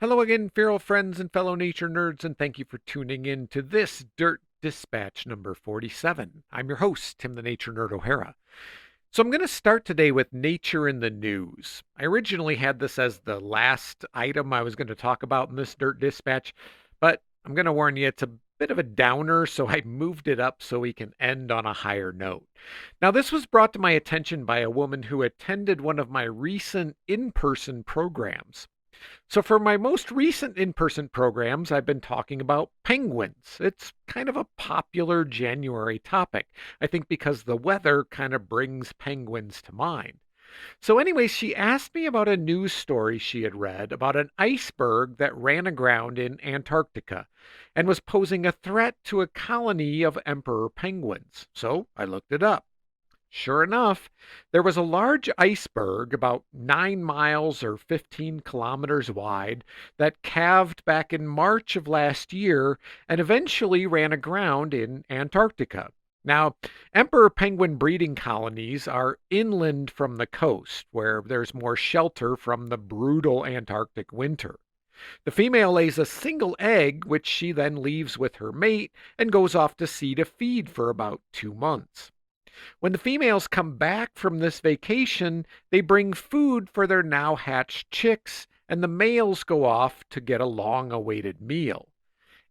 Hello again, feral friends and fellow nature nerds, and thank you for tuning in to this Dirt Dispatch number 47. I'm your host, Tim the Nature Nerd O'Hara. So I'm going to start today with nature in the news. I originally had this as the last item I was going to talk about in this Dirt Dispatch, but I'm going to warn you, it's a bit of a downer, so I moved it up so we can end on a higher note. Now, this was brought to my attention by a woman who attended one of my recent in-person programs. So, for my most recent in person programs, I've been talking about penguins. It's kind of a popular January topic, I think because the weather kind of brings penguins to mind. So, anyway, she asked me about a news story she had read about an iceberg that ran aground in Antarctica and was posing a threat to a colony of emperor penguins. So, I looked it up. Sure enough, there was a large iceberg about 9 miles or 15 kilometers wide that calved back in March of last year and eventually ran aground in Antarctica. Now, emperor penguin breeding colonies are inland from the coast, where there's more shelter from the brutal Antarctic winter. The female lays a single egg, which she then leaves with her mate and goes off to sea to feed for about 2 months. When the females come back from this vacation, they bring food for their now hatched chicks, and the males go off to get a long awaited meal.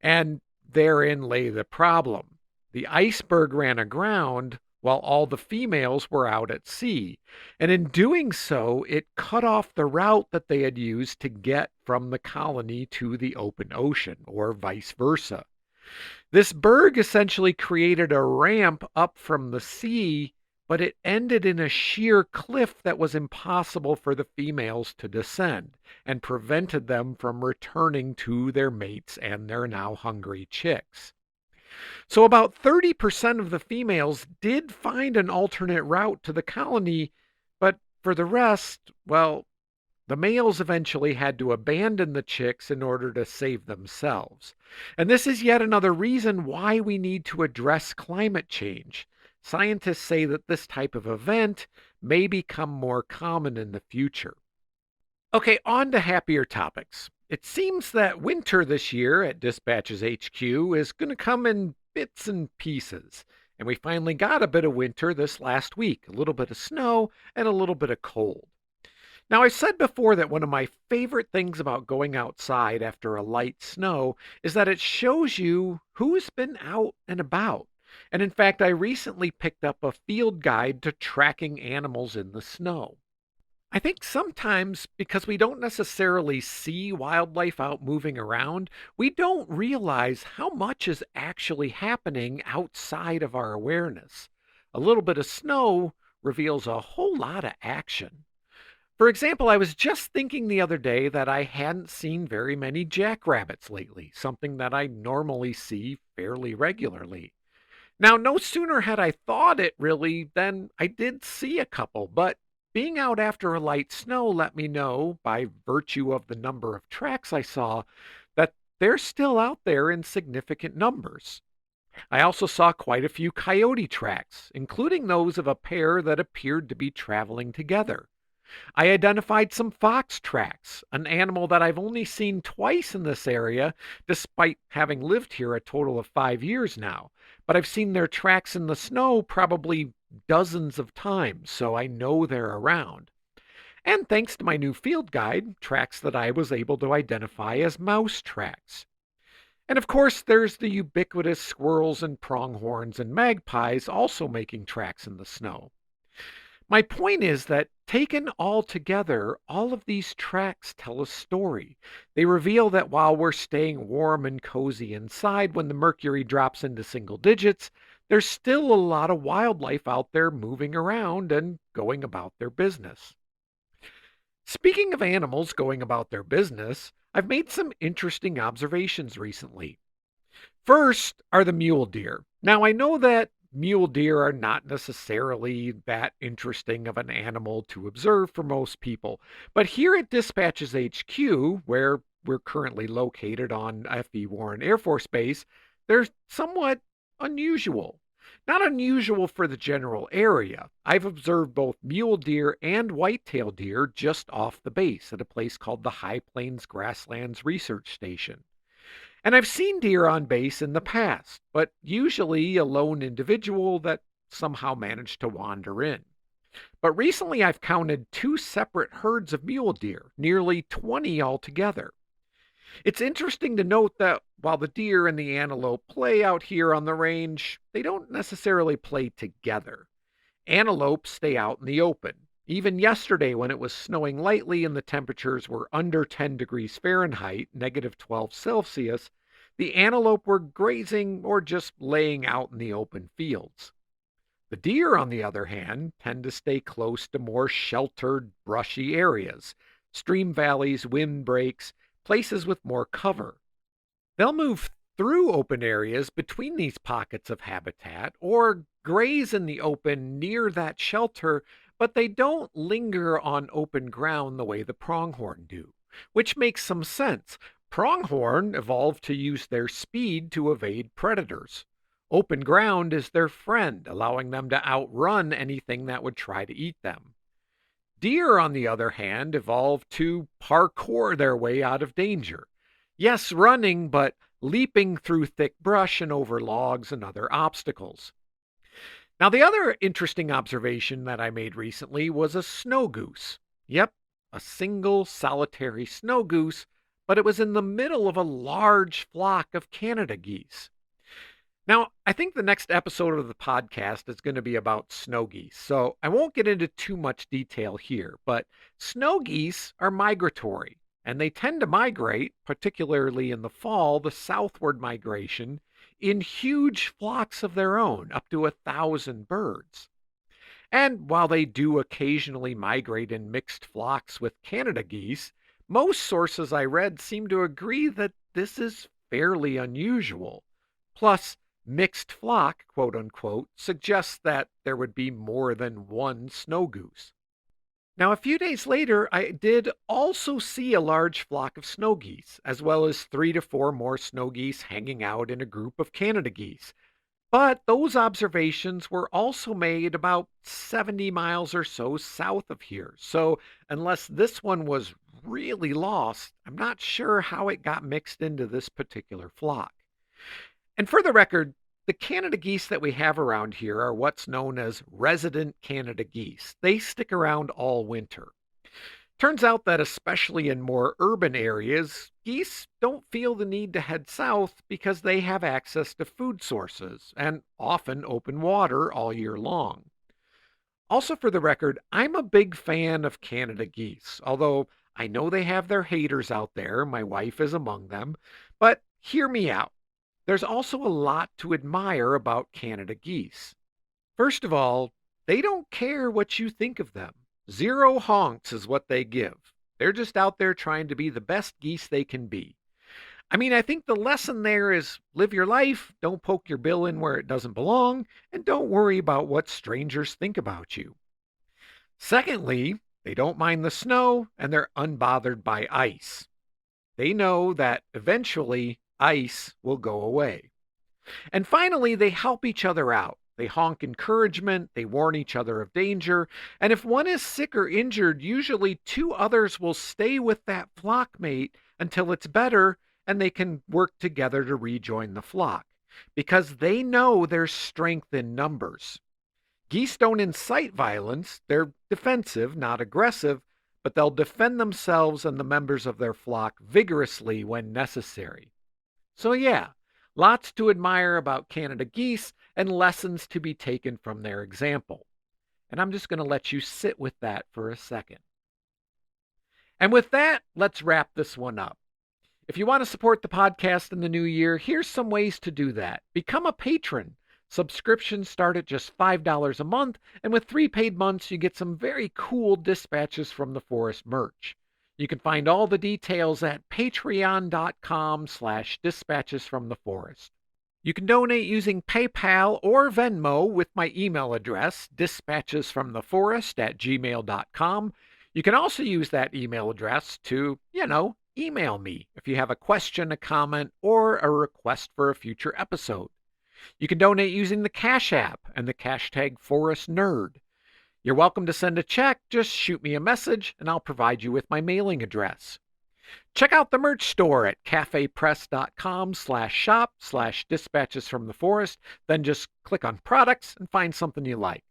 And therein lay the problem. The iceberg ran aground while all the females were out at sea, and in doing so, it cut off the route that they had used to get from the colony to the open ocean, or vice versa. This berg essentially created a ramp up from the sea, but it ended in a sheer cliff that was impossible for the females to descend and prevented them from returning to their mates and their now hungry chicks. So about 30% of the females did find an alternate route to the colony, but for the rest, well, the males eventually had to abandon the chicks in order to save themselves. And this is yet another reason why we need to address climate change. Scientists say that this type of event may become more common in the future. Okay, on to happier topics. It seems that winter this year at Dispatches HQ is going to come in bits and pieces. And we finally got a bit of winter this last week, a little bit of snow and a little bit of cold. Now, I've said before that one of my favorite things about going outside after a light snow is that it shows you who's been out and about. And in fact, I recently picked up a field guide to tracking animals in the snow. I think sometimes because we don't necessarily see wildlife out moving around, we don't realize how much is actually happening outside of our awareness. A little bit of snow reveals a whole lot of action. For example, I was just thinking the other day that I hadn't seen very many jackrabbits lately, something that I normally see fairly regularly. Now, no sooner had I thought it really than I did see a couple, but being out after a light snow let me know, by virtue of the number of tracks I saw, that they're still out there in significant numbers. I also saw quite a few coyote tracks, including those of a pair that appeared to be traveling together. I identified some fox tracks, an animal that I've only seen twice in this area, despite having lived here a total of 5 years now. But I've seen their tracks in the snow probably dozens of times, so I know they're around. And thanks to my new field guide, tracks that I was able to identify as mouse tracks. And of course, there's the ubiquitous squirrels and pronghorns and magpies also making tracks in the snow. My point is that taken all together, all of these tracks tell a story. They reveal that while we're staying warm and cozy inside when the mercury drops into single digits, there's still a lot of wildlife out there moving around and going about their business. Speaking of animals going about their business, I've made some interesting observations recently. First are the mule deer. Now, I know that mule deer are not necessarily that interesting of an animal to observe for most people, but here at Dispatches HQ, where we're currently located on F.E. Warren Air Force Base, they're somewhat unusual. Not unusual for the general area. I've observed both mule deer and white-tailed deer just off the base at a place called the High Plains Grasslands Research Station. And I've seen deer on base in the past, but usually a lone individual that somehow managed to wander in. But recently I've counted two separate herds of mule deer, nearly 20 altogether. It's interesting to note that while the deer and the antelope play out here on the range, they don't necessarily play together. Antelopes stay out in the open. Even yesterday, when it was snowing lightly and the temperatures were under 10 degrees Fahrenheit, negative 12 Celsius, the antelope were grazing or just laying out in the open fields. The deer, on the other hand, tend to stay close to more sheltered, brushy areas, stream valleys, windbreaks, places with more cover. They'll move through open areas between these pockets of habitat or graze in the open near that shelter, but they don't linger on open ground the way the pronghorn do, which makes some sense. Pronghorn evolved to use their speed to evade predators. Open ground is their friend, allowing them to outrun anything that would try to eat them. Deer, on the other hand, evolved to parkour their way out of danger. Yes, running, but leaping through thick brush and over logs and other obstacles. Now, the other interesting observation that I made recently was a snow goose. Yep, a single solitary snow goose, but it was in the middle of a large flock of Canada geese. Now, I think the next episode of the podcast is going to be about snow geese, so I won't get into too much detail here, but snow geese are migratory, and they tend to migrate, particularly in the fall, the southward migration, in huge flocks of their own, up to 1,000 birds. And while they do occasionally migrate in mixed flocks with Canada geese, most sources I read seem to agree that this is fairly unusual. Plus, mixed flock, quote unquote, suggests that there would be more than one snow goose. Now, a few days later, I did also see a large flock of snow geese, as well as 3 to 4 more snow geese hanging out in a group of Canada geese. But those observations were also made about 70 miles or so south of here. So, unless this one was really lost, I'm not sure how it got mixed into this particular flock. And for the record, the Canada geese that we have around here are what's known as resident Canada geese. They stick around all winter. Turns out that especially in more urban areas, geese don't feel the need to head south because they have access to food sources and often open water all year long. Also, for the record, I'm a big fan of Canada geese, although I know they have their haters out there. My wife is among them. But hear me out. There's also a lot to admire about Canada geese. First of all, they don't care what you think of them. 0 honks is what they give. They're just out there trying to be the best geese they can be. I mean, I think the lesson there is live your life, don't poke your bill in where it doesn't belong, and don't worry about what strangers think about you. Secondly, they don't mind the snow and they're unbothered by ice. They know that eventually ice will go away. And finally, they help each other out. They honk encouragement, they warn each other of danger, and if one is sick or injured, usually 2 others will stay with that flock mate until it's better and they can work together to rejoin the flock, because they know there's strength in numbers. Geese don't incite violence, they're defensive, not aggressive, but they'll defend themselves and the members of their flock vigorously when necessary. So yeah, lots to admire about Canada geese and lessons to be taken from their example. And I'm just going to let you sit with that for a second. And with that, let's wrap this one up. If you want to support the podcast in the new year, here's some ways to do that. Become a patron. Subscriptions start at just $5 a month, and with 3 paid months, you get some very cool Dispatches from the Forest merch. You can find all the details at patreon.com/dispatchesfromtheforest. You can donate using PayPal or Venmo with my email address, dispatchesfromtheforest@gmail.com. You can also use that email address to, email me if you have a question, a comment, or a request for a future episode. You can donate using the Cash App and the hashtag #ForestNerd. You're welcome to send a check. Just shoot me a message and I'll provide you with my mailing address. Check out the merch store at cafepress.com/shop/dispatches from the forest. Then just click on products and find something you like.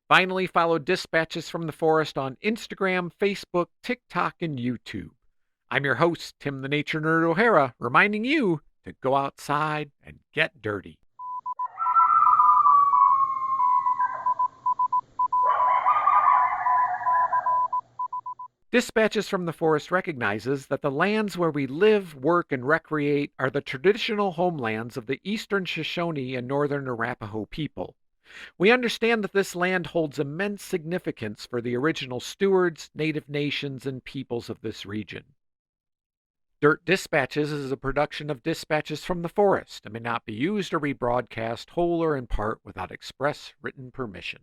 Finally, follow Dispatches from the Forest on Instagram, Facebook, TikTok, and YouTube. I'm your host, Tim the Nature Nerd O'Hara, reminding you to go outside and get dirty. Dispatches from the Forest recognizes that the lands where we live, work, and recreate are the traditional homelands of the Eastern Shoshone and Northern Arapaho people. We understand that this land holds immense significance for the original stewards, native nations, and peoples of this region. Dirt Dispatches is a production of Dispatches from the Forest and may not be used or rebroadcast whole or in part without express written permission.